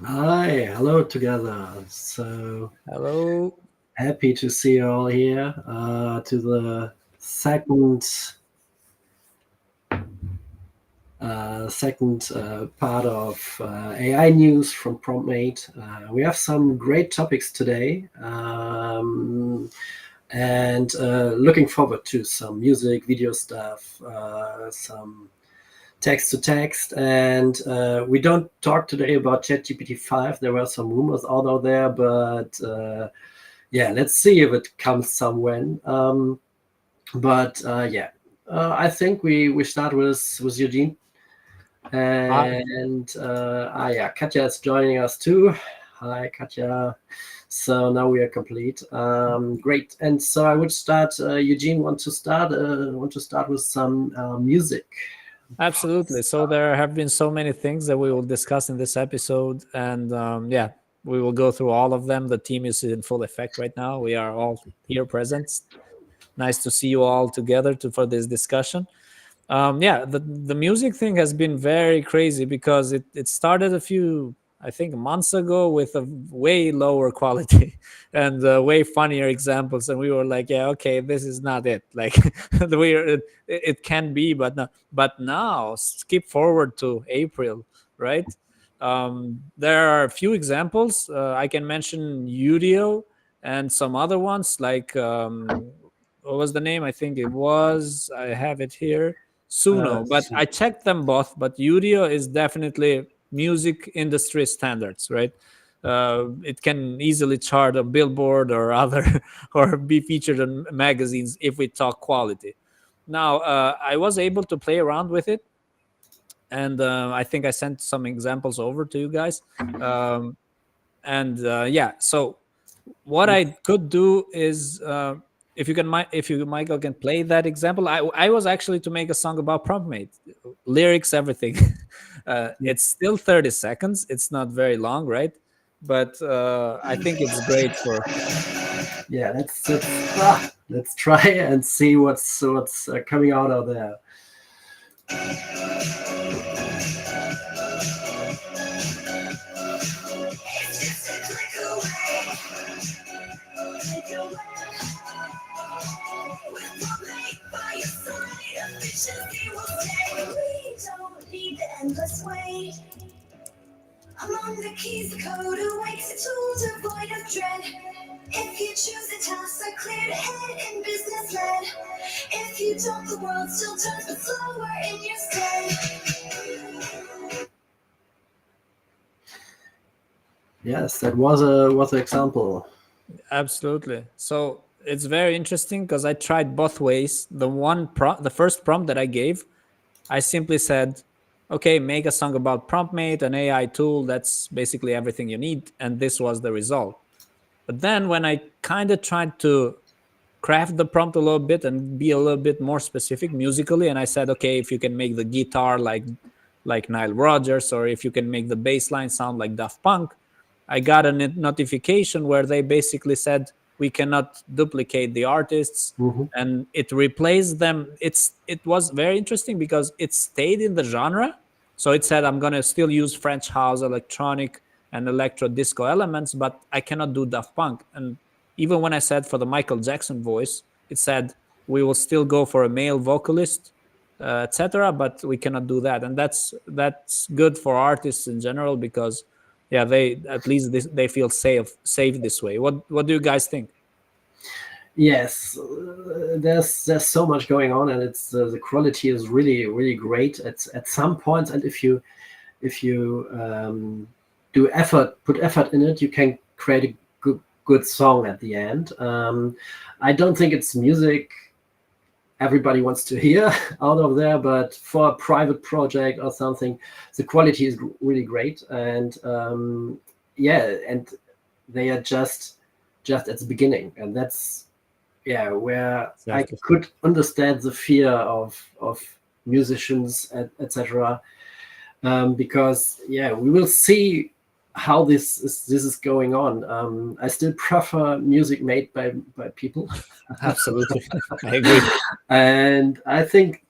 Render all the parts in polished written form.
Hi, hello together. So Hello. happy to see you all here to the second part of AI news from PromptMate. We have some great topics today, and looking forward to some music, video stuff, some text to text. And we don't talk today about ChatGPT 5. There were some rumors out of there, but yeah, let's see if it comes somewhere. But yeah, I think we start with Eugene. Hi. And yeah, Katja is joining us too. Hi, Katja. So now we are complete. Great. And so I would start. Eugene, want to start with some music. Absolutely. So there have been so many things that we will discuss in this episode, and yeah, we will go through all of them. The team is in full effect right now. We are all here present. Nice to see you all together for this discussion. Yeah, the music thing has been very crazy because it started a few, I think, months ago with a way lower quality and way funnier examples, and we were like, yeah, okay, this is not it. Like it can be, but no, but now skip forward to April, right? There are a few examples. I can mention Udio and some other ones like what was the name? I think it was. I have it here. Suno, but So, I checked them both. But Udio is definitely music industry standards, right? It can easily chart a Billboard or other, or be featured in magazines if we talk quality. Now, I was able to play around with it, and I think I sent some examples over to you guys. Um, and yeah, so what I could do is if you Michael can play that example. I was actually to make a song about prompt mate, lyrics, everything. It's still 30 seconds. It's not very long, right? But I think it's great for. yeah, let's try and see what's coming out of there. Endless wait. Among the keys, the code awaits a tool devoid of dread. If you choose the tasks are cleared ahead and business led. If you don't, the world still turns but slower in your stead. Yes, that was an example. Absolutely. So it's very interesting because I tried both ways. The first prompt that I gave, I simply said, okay, make a song about PromptMate, an AI tool. That's basically everything you need. And this was the result. But then when I kind of tried to craft the prompt a little bit and be a little bit more specific musically, and I said, okay, if you can make the guitar like Nile Rodgers, or if you can make the bass line sound like Daft Punk, I got a notification where they basically said we cannot duplicate the artists, Mhm. and it replaced them. It was very interesting because it stayed in the genre. So it said I'm gonna still use French house, electronic, and electro disco elements, but I cannot do Daft Punk. And even when I said for the Michael Jackson voice, it said we will still go for a male vocalist, etc. But we cannot do that, and that's good for artists in general because yeah, they at least they feel safe this way. What do you guys think? Yes, there's so much going on, and it's the quality is really great at some points. And if you put effort in it, you can create a good song at the end. I don't think it's music everybody wants to hear out of there, but for a private project or something, the quality is really great. And yeah, and they are just at the beginning, and that's yeah where I Exactly. could understand the fear of musicians, etc. Because yeah, we will see how this is going on. I still prefer music made by people. Absolutely, I agree. And I think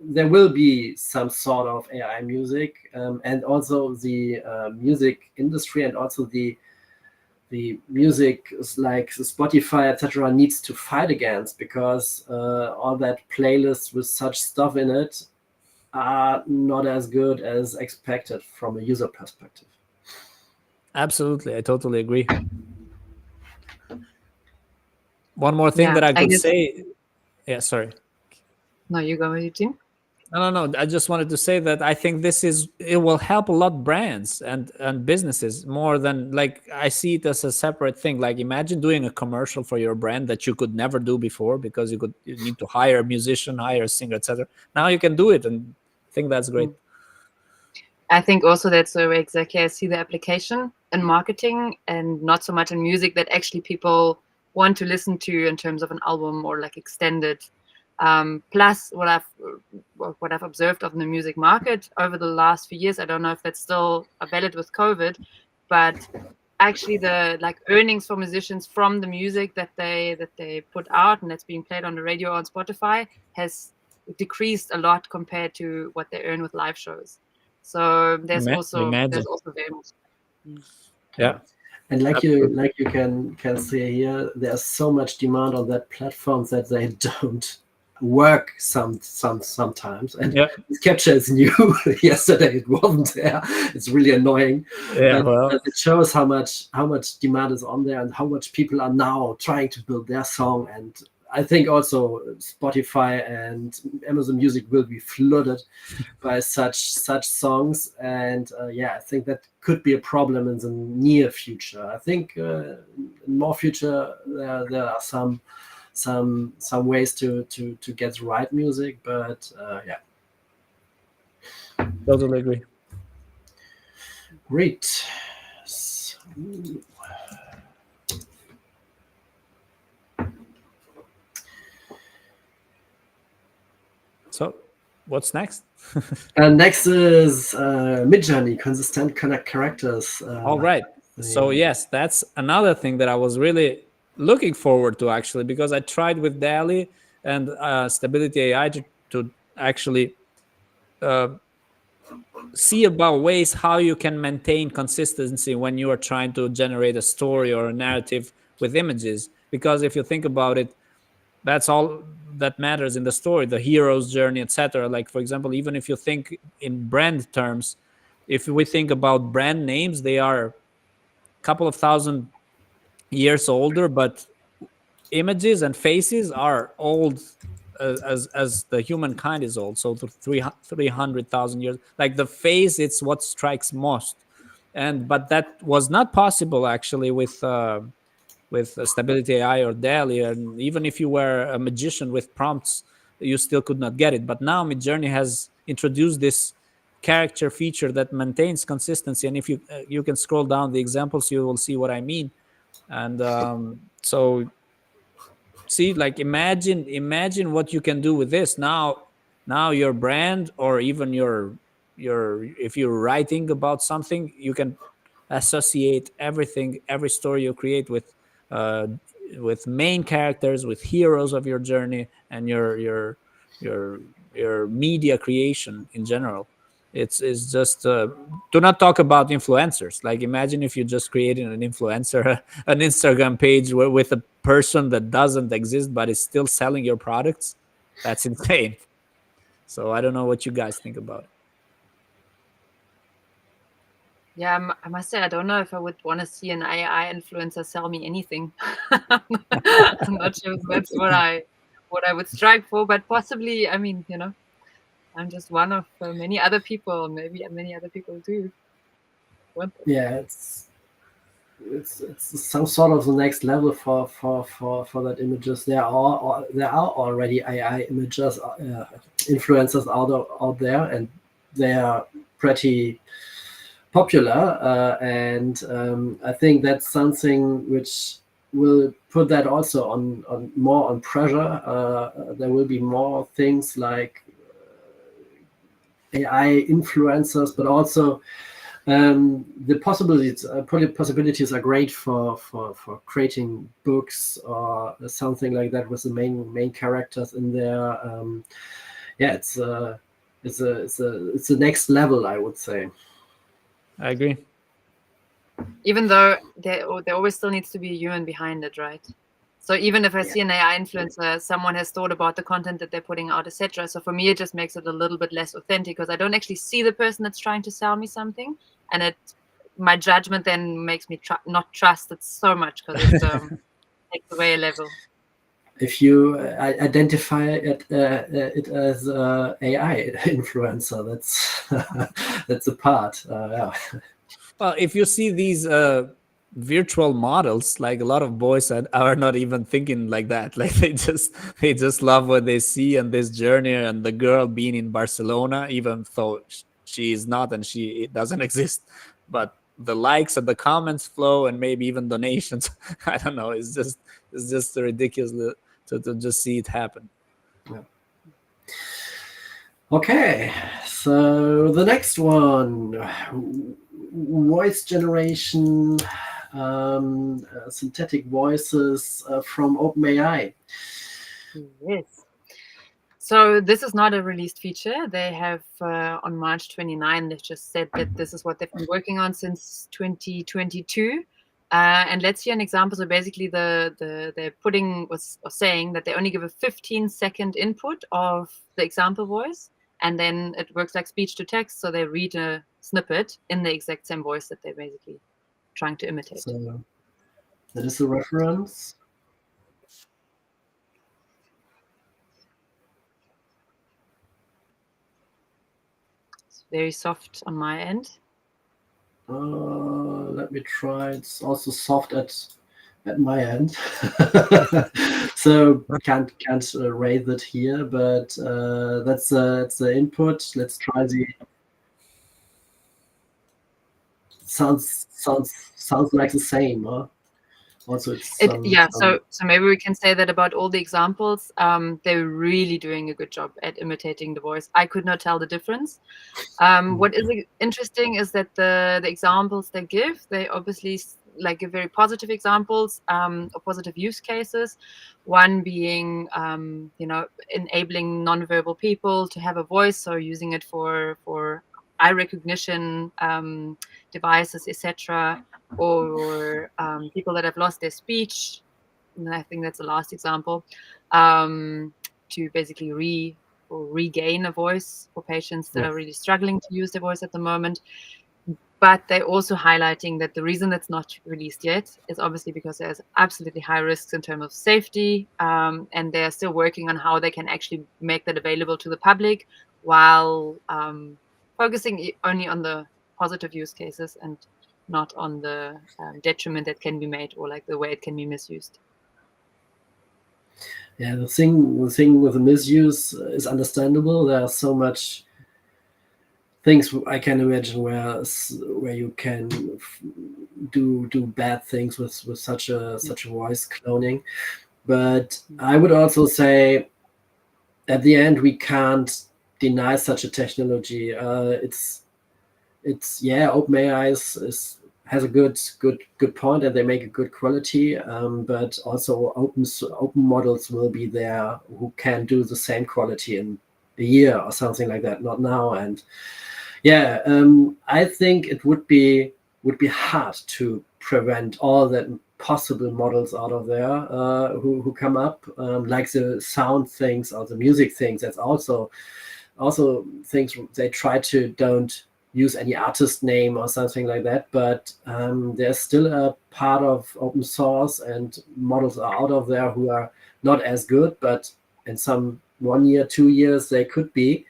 there will be some sort of AI music, and also the music industry, and also the music is like Spotify, etc., needs to fight against, because all that playlists with such stuff in it are not as good as expected from a user perspective. Absolutely, I totally agree. One more thing Yeah, that I I could guess- say. Yeah, sorry. No, you go with your team. No. I just wanted to say that I think it will help a lot brands and businesses more than, like, I see it as a separate thing. Like, imagine doing a commercial for your brand that you could never do before because you need to hire a musician, hire a singer, etc. Now you can do it, and I think that's great. I think also that's where exactly I see the application in marketing, and not so much in music, that actually people want to listen to in terms of an album or like extended. Plus, what I've observed of the music market over the last few years, I don't know if that's still valid with COVID, but actually the like earnings for musicians from the music that they put out and that's being played on the radio or on Spotify has decreased a lot compared to what they earn with live shows. So there's also Imagine. very much. Yeah. And like you can see here, there's so much demand on that platform that they don't work sometimes. And this capture is new. Yesterday it wasn't there. It's really annoying. Yeah, but it shows how much demand is on there and how much people are now trying to build their song. And I think also Spotify and Amazon Music will be flooded by such songs, and I think that could be a problem in the near future. I think in more future there are some ways to get the right music, but totally agree. Great. So what's next? Next is Midjourney, consistent connect characters. All right. So yes, that's another thing that I was really looking forward to, actually, because I tried with DALL-E and Stability AI to actually see about ways how you can maintain consistency when you are trying to generate a story or a narrative with images. Because if you think about it, that's all that matters in the story, the hero's journey, etc. Like, for example, even if you think in brand terms, if we think about brand names, they are a couple of thousand years older, but images and faces are old as the humankind is old. So 300,000 years, like the face, it's what strikes most. But that was not possible actually with Stability AI or DALL-E. And even if you were a magician with prompts, you still could not get it. But now Midjourney has introduced this character feature that maintains consistency. And if you can scroll down the examples, you will see what I mean. And so see, like, imagine what you can do with this. Now your brand, or even your if you're writing about something, you can associate everything, every story you create with main characters, with heroes of your journey, and your media creation in general. It's just do not talk about influencers. Like, imagine if you just created an influencer, an Instagram page with a person that doesn't exist but is still selling your products. That's insane. So I don't know what you guys think about it. Yeah, I must say, I don't know if I would want to see an AI influencer sell me anything. I'm not sure if that's what I would strike for, but possibly, I mean, I'm just one of many other people. Maybe many other people do. Yeah, it's some sort of the next level for that images. There are already AI images, influencers out there, and they are pretty popular. And I think that's something which will put that also on more on pressure. There will be more things like AI influencers, but also the possibilities are great for creating books or something like that with the main characters in there. yeah, it's the next level, I would say. I agree. Even though there always still needs to be a human behind it, right? So even if I see an AI influencer, someone has thought about the content that they're putting out, etc. So for me, it just makes it a little bit less authentic because I don't actually see the person that's trying to sell me something, and my judgment then makes me not trust it so much because it takes away a level. If you identify it as AI influencer, that's a part. Yeah. Well, if you see these virtual models, like a lot of boys are not even thinking like that. Like they just love what they see and this journey, and the girl being in Barcelona, even though she is not and it doesn't exist, but the likes and the comments flow and maybe even donations. I don't know. It's just ridiculous to just see it happen. Yeah. Okay, so the next one, voice generation, synthetic voices from OpenAI. Yes. So this is not a released feature. They have on March 29, they've just said that this is what they've been working on since 2022. And let's see an example. So basically they're saying that they only give a 15-second input of the example voice, and then it works like speech to text. So they read a snippet in the exact same voice that they're basically trying to imitate. So that is a reference. It's very soft on my end. Let me try. It's also soft at my end. So can't raise it here, but that's the input. Let's try the. Sounds like the same, huh? Also, so maybe we can say that about all the examples, they're really doing a good job at imitating the voice. I could not tell the difference. What is interesting is that the examples they give, they obviously give very positive examples or positive use cases. One being, enabling nonverbal people to have a voice, so using it for eye recognition devices, etc., or people that have lost their speech. And I think that's the last example, to basically regain a voice for patients that are really struggling to use their voice at the moment. But they're also highlighting that the reason that's not released yet is obviously because there's absolutely high risks in terms of safety, and they're still working on how they can actually make that available to the public while focusing only on the positive use cases and not on the detriment that can be made or the way it can be misused. Yeah, the thing with the misuse is understandable. There are so much things I can imagine where you can do bad things with such a voice cloning. But I would also say, at the end, we can't deny such a technology. OpenAI has a good point, and they make a good quality. But also open models will be there who can do the same quality in a year or something like that. Not now. And I think it would be hard to prevent all the possible models out of there who come up, like the sound things or the music things. That's also things they try to don't use any artist name or something like that, but there's still a part of open source, and models are out of there who are not as good, but in some 1 year, 2 years, they could be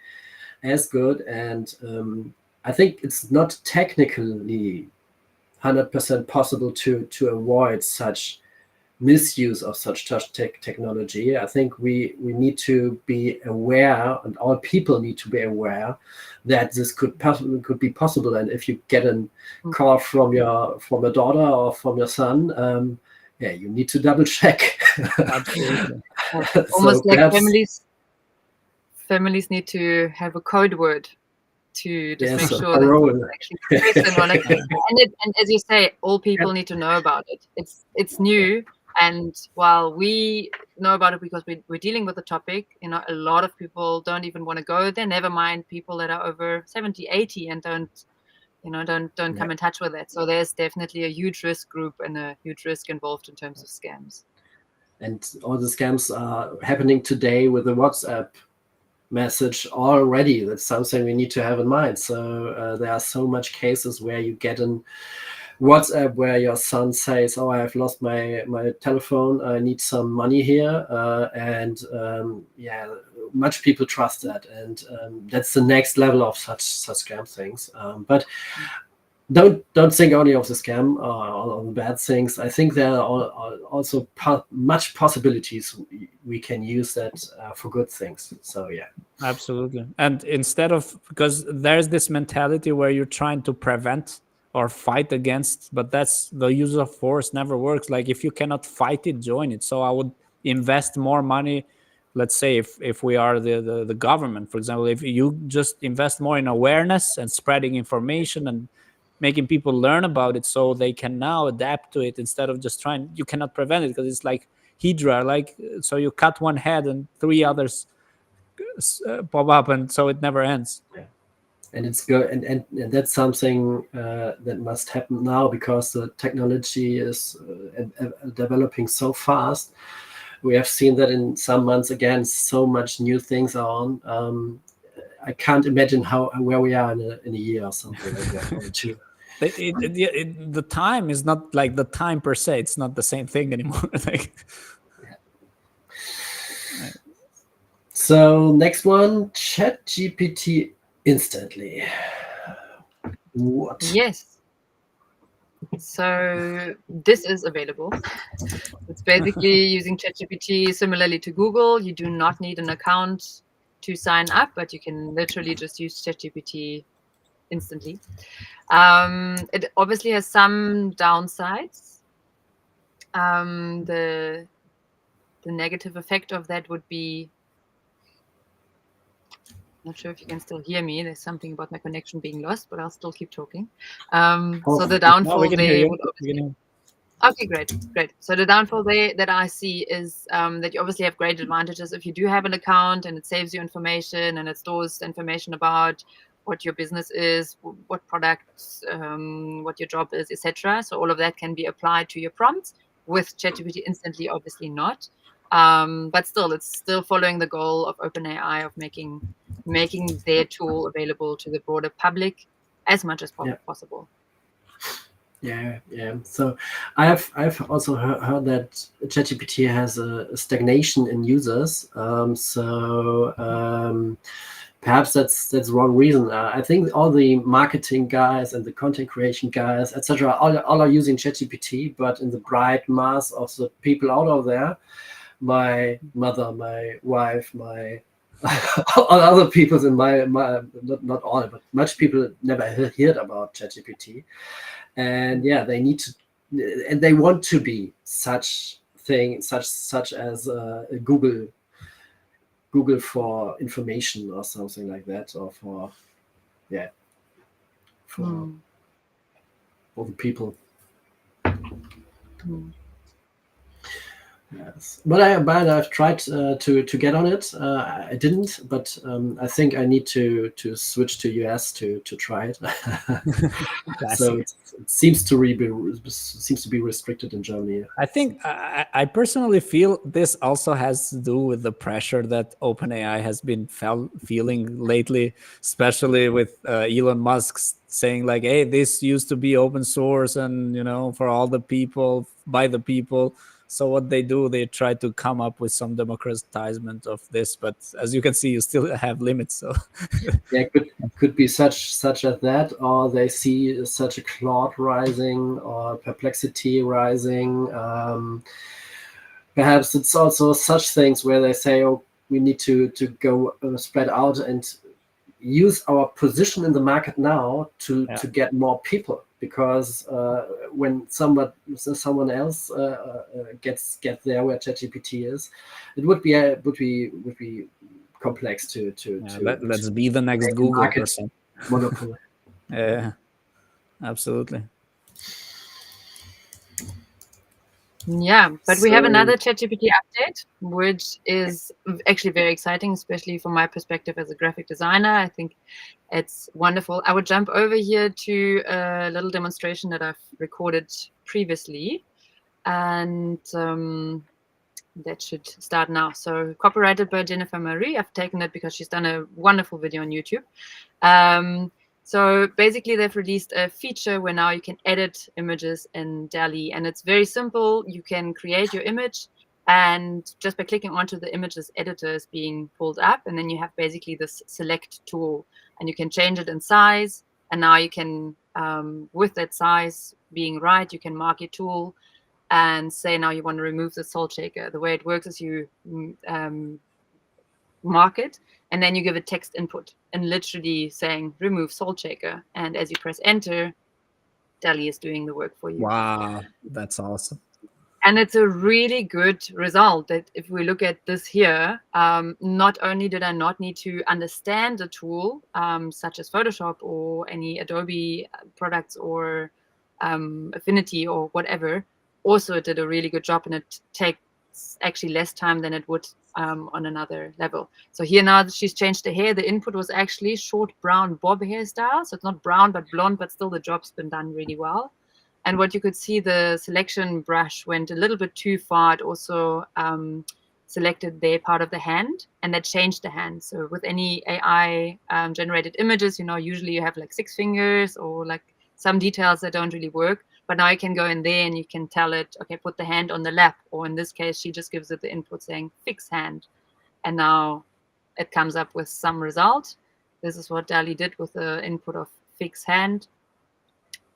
as good. And I think it's not technically 100% possible to avoid such misuse of such technology. I think we need to be aware, and all people need to be aware that this could be possible. And if you get a call from your daughter or from your son, you need to double check. Absolutely. Almost like families need to have a code word to just make sure that it's actually and as you say, all people need to know about it. It's new. And while we know about it because we're dealing with the topic, a lot of people don't even want to go there, never mind people that are over 70, 80 and don't come in touch with it. So there's definitely a huge risk group and a huge risk involved in terms of scams. And all the scams are happening today with the WhatsApp message already. That's something we need to have in mind. So there are so much cases where you get in WhatsApp where your son says, "Oh, I have lost my telephone. I need some money here," and much people trust that, and that's the next level of such scam things. But don't think only of the scam or of the bad things. I think there are also much possibilities we can use that for good things. So yeah, absolutely. And instead of, because there's this mentality where you're trying to prevent or fight against, but that's the use of force never works. Like if you cannot fight it, join it. So I would invest more money. Let's say if we are the government, for example, if you just invest more in awareness and spreading information and making people learn about it so they can now adapt to it, instead of just trying, you cannot prevent it because it's like Hydra, like, so you cut one head and 3 others pop up, and so it never ends. Yeah. And it's good, and that's something that must happen now because the technology is developing so fast. We have seen that in some months again, so much new things are on. I can't imagine where we are in a year or something like that, or 2. The time is not like the time per se. It's not the same thing anymore. Like, so next one, ChatGPT instantly. What? Yes. So this is available. It's basically using ChatGPT similarly to Google. You do not need an account to sign up, but you can literally just use ChatGPT instantly. It obviously has some downsides. The negative effect of that would be, not sure if you can still hear me. There's something about my connection being lost, but I'll still keep talking. So the downfall there would obviously... Okay, great. So the downfall there that I see is that you obviously have great advantages if you do have an account, and it saves you information and it stores information about what your business is, what products, what your job is, etc. So all of that can be applied to your prompts. With ChatGPT instantly, obviously not. But still, it's still following the goal of OpenAI of making their tool available to the broader public as much as possible. Yeah. So I've also heard that ChatGPT has a stagnation in users. Perhaps that's the wrong reason. I think all the marketing guys and the content creation guys, etc., all are using ChatGPT, but in the bright mass of the people out of there, my mother, my wife, my all other people in my not all, but much people never heard about ChatGPT. And yeah, they need to, and they want to be such as Google for information or something like that, or for the people. Yes, but I've tried to get on it. I didn't, but I think I need to switch to US to try it. So it seems to be restricted in Germany. I think I personally feel this also has to do with the pressure that OpenAI has been feeling lately, especially with Elon Musk saying like, "Hey, this used to be open source, and for all the people, by the people." So what they do, they try to come up with some democratization of this, but as you can see, you still have limits. So yeah, could be such as that, or they see such a Claude rising or Perplexity rising. Perhaps it's also such things where they say, "Oh, we need to go spread out and use our position in the market now to get more people." Because when someone else gets there where ChatGPT is, it would be complex to let's be the next Google person. Monopoly. Yeah, absolutely. Yeah, but we have So- another ChatGPT update, which is actually very exciting, especially from my perspective as a graphic designer. I think it's wonderful. I would jump over here to a little demonstration that I've recorded previously, and that should start now. So copyrighted by Jennifer Marie. I've taken it because she's done a wonderful video on YouTube. So basically they've released a feature where now you can edit images in DALL-E, and it's very simple. You can create your image, and just by clicking onto the images editor is being pulled up, and then you have basically this select tool, and you can change it in size. And now you can, with that size being right, you can mark your tool and say now you want to remove the salt shaker. The way it works is you mark it, and then you give a text input and literally saying remove salt shaker. And as you press enter, DALL-E is doing the work for you. Wow, that's awesome. And it's a really good result. That if we look at this here, not only did I not need to understand the tool, such as Photoshop or any Adobe products or Affinity or whatever, also it did a really good job, and it takes actually less time than it would on another level. So here now she's changed the hair. The input was actually short brown bob hairstyle. So it's not brown, but blonde, but still the job's been done really well. And what you could see, the selection brush went a little bit too far. It also selected their part of the hand, and that changed the hand. So with any AI generated images, usually you have like 6 fingers or like some details that don't really work. But now you can go in there and you can tell it, okay, put the hand on the lap. Or in this case, she just gives it the input saying fix hand. And now it comes up with some result. This is what DALL-E did with the input of fix hand.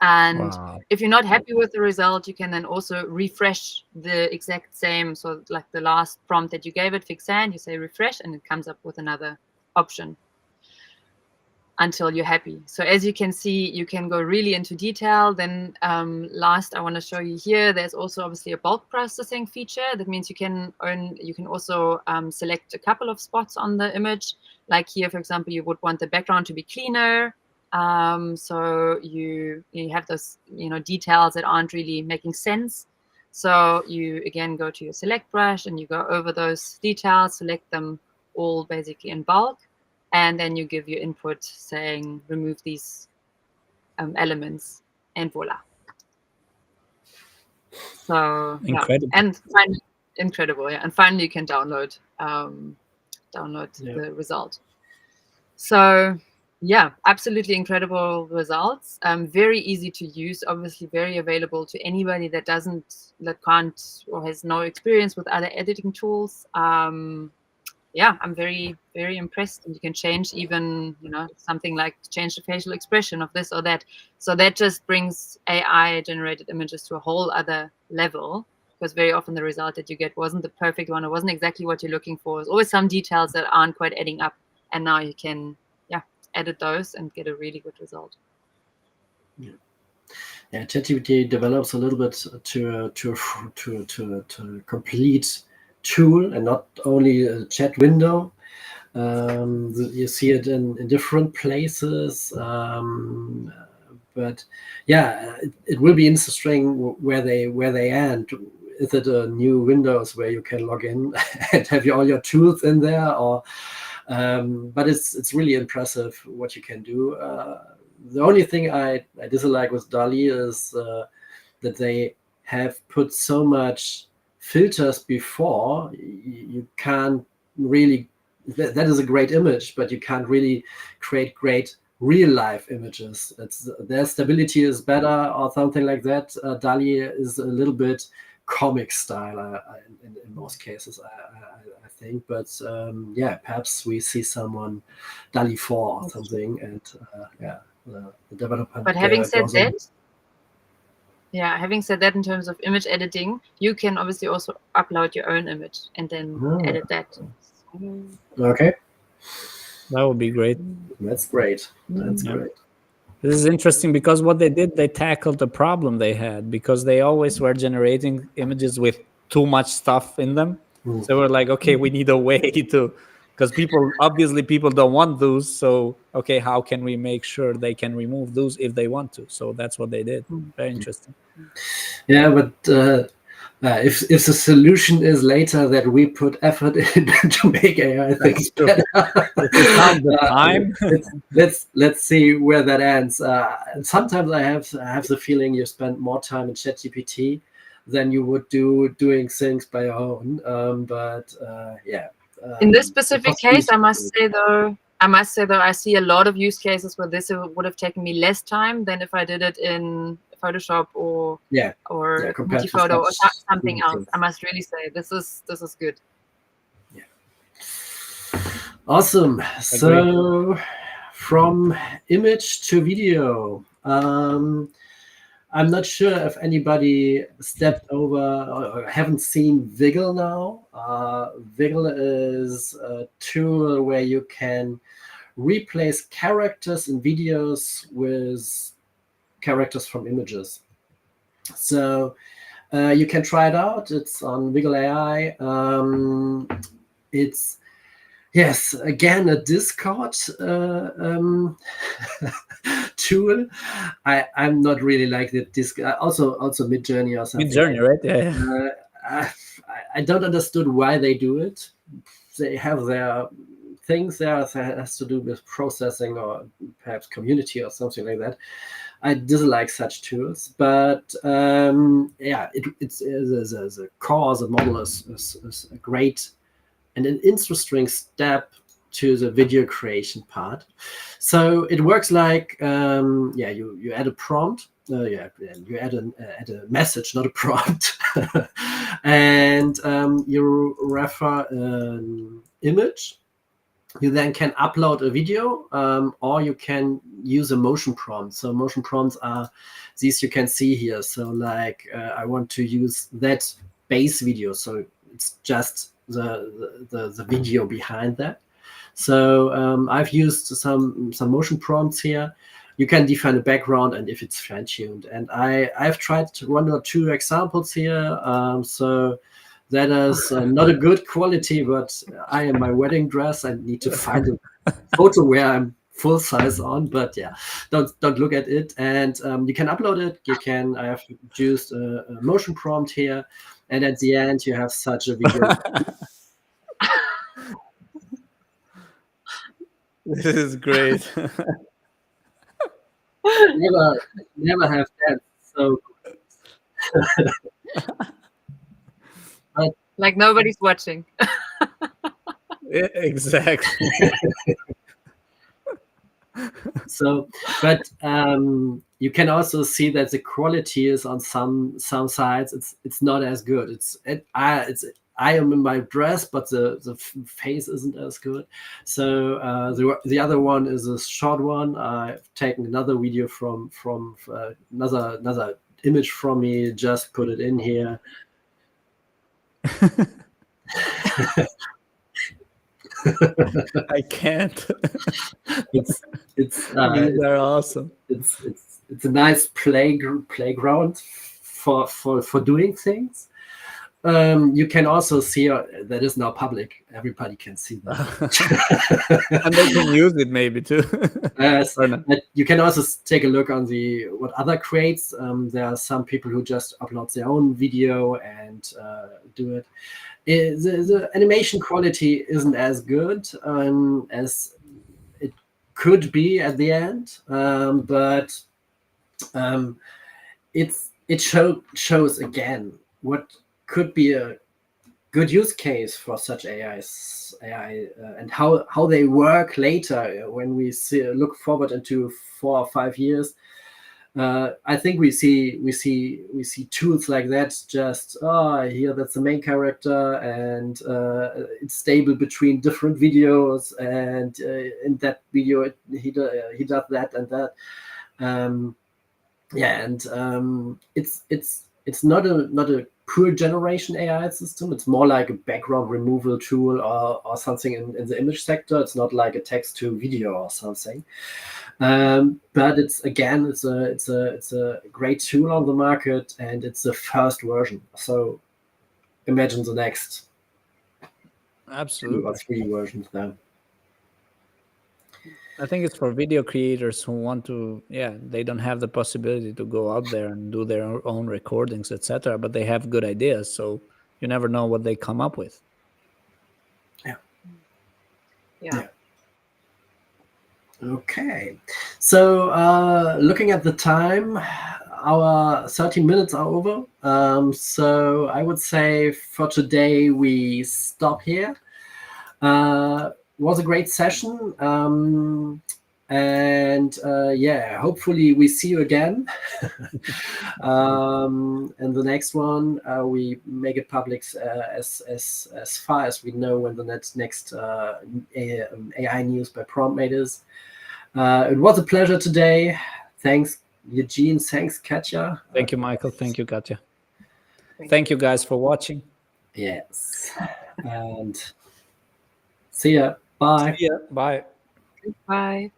And Wow. if you're not happy with the result, you can then also refresh the exact same. So like the last prompt that you gave it, fix hand, you say refresh, and it comes up with another option until you're happy. So as you can see, you can go really into detail. Then last, I want to show you here, there's also obviously a bulk processing feature. That means you can also select a couple of spots on the image. Like here, for example, you would want the background to be cleaner. So you have those details that aren't really making sense. So you again go to your select brush and you go over those details, select them all basically in bulk, and then you give your input saying remove these elements, and voila. So Incredible. yeah. And finally, incredible, yeah. And finally you can download the result. So yeah, absolutely incredible results. Very easy to use, obviously very available to anybody that can't or has no experience with other editing tools. Yeah, I'm very, very impressed. And you can change even, something like change the facial expression of this or that. So that just brings AI generated images to a whole other level, because very often the result that you get wasn't the perfect one. It wasn't exactly what you're looking for. There's always some details that aren't quite adding up. And now you can, edit those and get a really good result. Yeah, ChatGPT develops a little bit to complete tool, and not only a chat window. You see it in different places, but yeah, it will be interesting where they end. Is it a new Windows where you can log in and have all your tools in there, or but it's really impressive what you can do. The only thing I dislike with DALL-E is that they have put so much filters before. You can't really, that is a great image, but you can't really create great real life images. Their stability is better or something like that. DALL-E is a little bit comic style in most cases, I think. But yeah, perhaps we see someone DALL-E 4 or something, and yeah, the developer. But having said that, in terms of image editing, you can obviously also upload your own image and then edit that. Okay, that would be great. That's great. That's great. This is interesting because what they did, they tackled the problem they had, because they always were generating images with too much stuff in them. So we're like, okay, we need a way to, because people don't want those. So, okay, how can we make sure they can remove those if they want to? So that's what they did. Very interesting. Yeah, but If the solution is later that we put effort in to make AI things better, the time. let's see where that ends. Sometimes I have the feeling you spend more time in ChatGPT than you would doing things by your own. Yeah. In this specific case, I must say though, I see a lot of use cases where this would have taken me less time than if I did it in Photoshop or Multiphoto or something else. I must really say this is good. Yeah. Awesome. So from image to video. I'm not sure if anybody stepped over or haven't seen Wiggle now. Wiggle is a tool where you can replace characters in videos with characters from images. So you can try it out. It's on Wiggle AI. It's yes, again, a Discord tool. I'm not really like the Discord. Also Midjourney or something. Midjourney, right? Yeah. I don't understood why they do it. They have their things there that has to do with processing or perhaps community or something like that. I dislike such tools, but yeah, it's the core, the model is a great and an interesting step to the video creation part. So it works like, yeah, you add a prompt, you add a message, not a prompt, and you refer an image. You then can upload a video, or you can use a motion prompt. So motion prompts are these you can see here. So like I want to use that base video, so it's just the video behind that. So I've used some motion prompts here. You can define a background and if it's fine-tuned. And I've tried 1 or 2 examples here. So that is not a good quality, but I am my wedding dress. I need to find a photo where I'm full size on, but yeah, don't look at it. And you can upload it. You can. I have used a motion prompt here, and at the end you have such a video. This is great. never have that. So. Like nobody's watching. Yeah, exactly. So, but you can also see that the quality is on some sides. It's not as good. I am in my dress, but the face isn't as good. So the other one is a short one. I've taken another video from another image from me. Just put it in here. I can't. It's These are awesome. It's a nice playground for doing things. You can also see that is now public. Everybody can see that, and they can use it maybe too. Yes, you can also take a look on what other creates. There are some people who just upload their own video and do it. The animation quality isn't as good as it could be at the end, but it shows again what could be a good use case for such AI and how they work later when we look forward into 4 or 5 years. I think we see tools like that. Just here that's the main character, and it's stable between different videos, and in that video he does that and that. Yeah, and it's not a pure generation AI system. It's more like a background removal tool or something in the image sector. It's not like a text to video or something. But it's a great tool on the market, and it's the first version. So imagine the next 2 or 3 versions then. I think it's for video creators who want to, they don't have the possibility to go out there and do their own recordings, etc. But they have good ideas, so you never know what they come up with. Yeah. Okay, so looking at the time, our 30 minutes are over. So I would say for today we stop here. Was a great session, and hopefully we see you again. And the next one we make it public as far as we know when the next AI news by PromptMate is. It was a pleasure today. Thanks, Eugene. Thanks, Katja. Thank you, Michael. Thank you, Katja. Thank you guys for watching. Yes, and see ya. Bye. See ya. Bye. Bye.